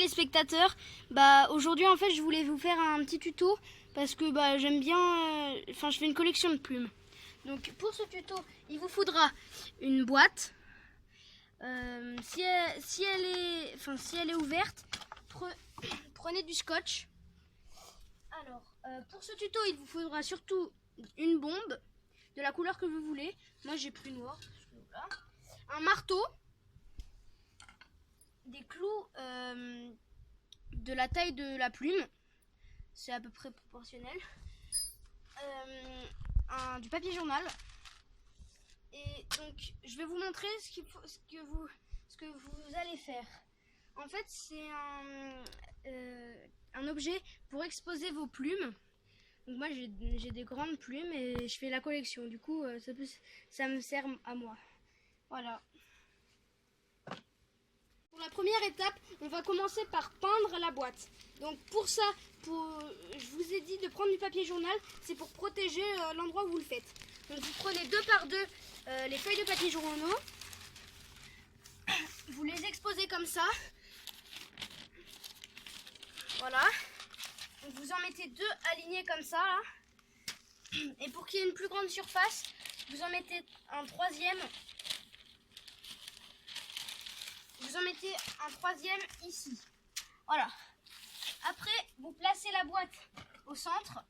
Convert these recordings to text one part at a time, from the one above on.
les spectateurs. Aujourd'hui en fait je voulais vous faire un petit tuto parce que j'aime bien, je fais une collection de plumes. Donc pour ce tuto il vous faudra une boîte. Si elle est ouverte, prenez du scotch. Alors pour ce tuto il vous faudra surtout une bombe de la couleur que vous voulez. Moi j'ai pris noir. Voilà. Un marteau, des clous de la taille de la plume, c'est à peu près proportionnel, du papier journal. Et donc je vais vous montrer ce que vous allez faire. En fait c'est un objet pour exposer vos plumes. Donc moi j'ai des grandes plumes et je fais la collection, du coup ça me sert à moi. Voilà. Pour la première étape, on va commencer par peindre la boîte. Donc pour ça, je vous ai dit de prendre du papier journal, c'est pour protéger l'endroit où vous le faites. Donc vous prenez 2 par 2 les feuilles de papier journaux, vous les exposez comme ça. Voilà. Donc vous en mettez 2 alignés comme ça là. Et pour qu'il y ait une plus grande surface, vous en mettez un troisième. Vous en mettez un troisième ici. Voilà. Après, vous placez la boîte au centre.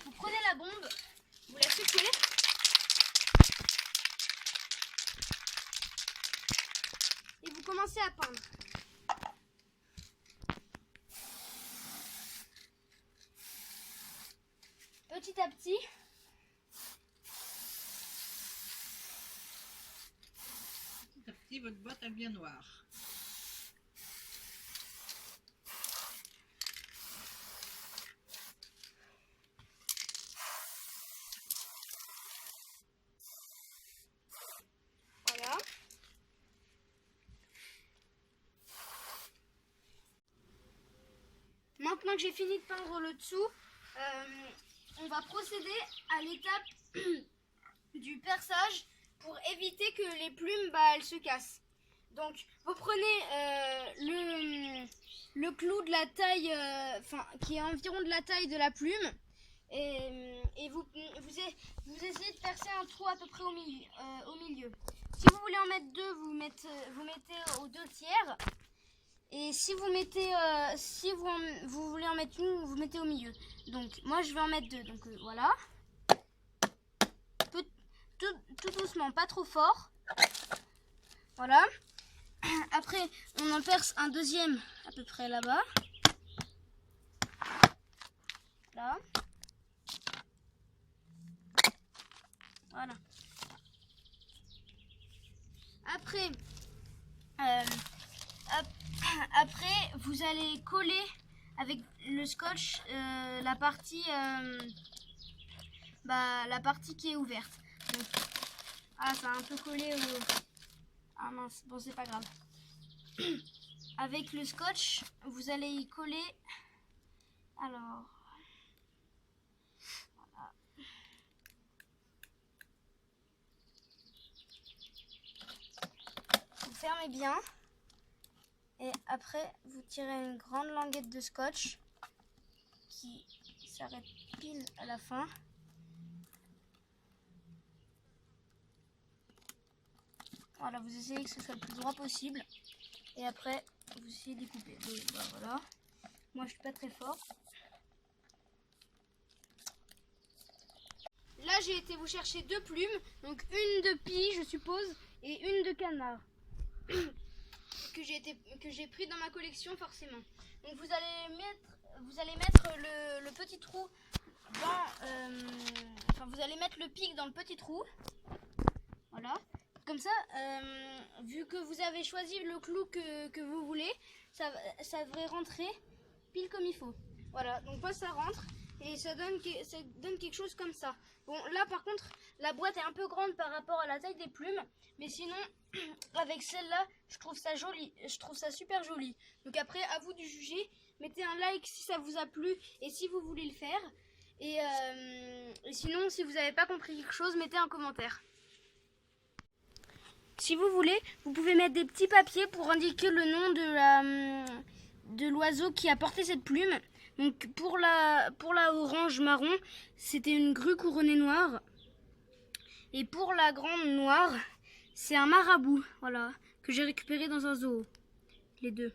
Vous prenez la bombe, vous la secouez. Et vous commencez à peindre. Petit à petit. Petit à petit, votre boîte elle devient noire. Voilà. Maintenant que j'ai fini de peindre le dessous, on va procéder à l'étape du perçage pour éviter que les plumes elles se cassent. Donc vous prenez le clou de la taille, qui est environ de la taille de la plume, et vous essayez de percer un trou à peu près au milieu. Si vous voulez en mettre 2, vous mettez aux 2 tiers. Et si vous mettez, vous voulez en mettre une, vous mettez au milieu. Donc moi je vais en mettre 2. Donc voilà. Tout doucement, pas trop fort. Voilà. Après on en perce un deuxième à peu près là-bas. Là. Voilà. Après, vous allez coller avec le scotch la partie qui est ouverte. Donc, ça a un peu collé au... Ah mince, bon c'est pas grave. Avec le scotch, vous allez y coller. Alors... Voilà. Vous fermez bien. Et après, vous tirez une grande languette de scotch qui s'arrête pile à la fin. Voilà, vous essayez que ce soit le plus droit possible. Et après, vous essayez d'y couper. Donc, voilà. Moi, je suis pas très fort. Là, j'ai été vous chercher 2 plumes. Donc, une de pie, je suppose, et une de canard. que j'ai pris dans ma collection forcément. Donc vous allez mettre le petit trou dans, vous allez mettre le pic dans le petit trou. Voilà. Comme ça, vu que vous avez choisi le clou que vous voulez, ça devrait rentrer pile comme il faut. Voilà. Donc moi ça rentre et ça donne quelque chose comme ça. Bon là par contre la boîte est un peu grande par rapport à la taille des plumes, mais sinon avec celle-là je trouve ça joli, je trouve ça super joli. Donc après à vous de juger, mettez un like si ça vous a plu et si vous voulez le faire, et sinon si vous n'avez pas compris quelque chose, mettez un commentaire. si vous voulez, vous pouvez mettre des petits papiers pour indiquer le nom de l'oiseau qui a porté cette plume. Donc pour la orange marron, c'était une grue couronnée noire. Et pour la grande noire, c'est un marabout, voilà, que j'ai récupéré dans un zoo. Les deux.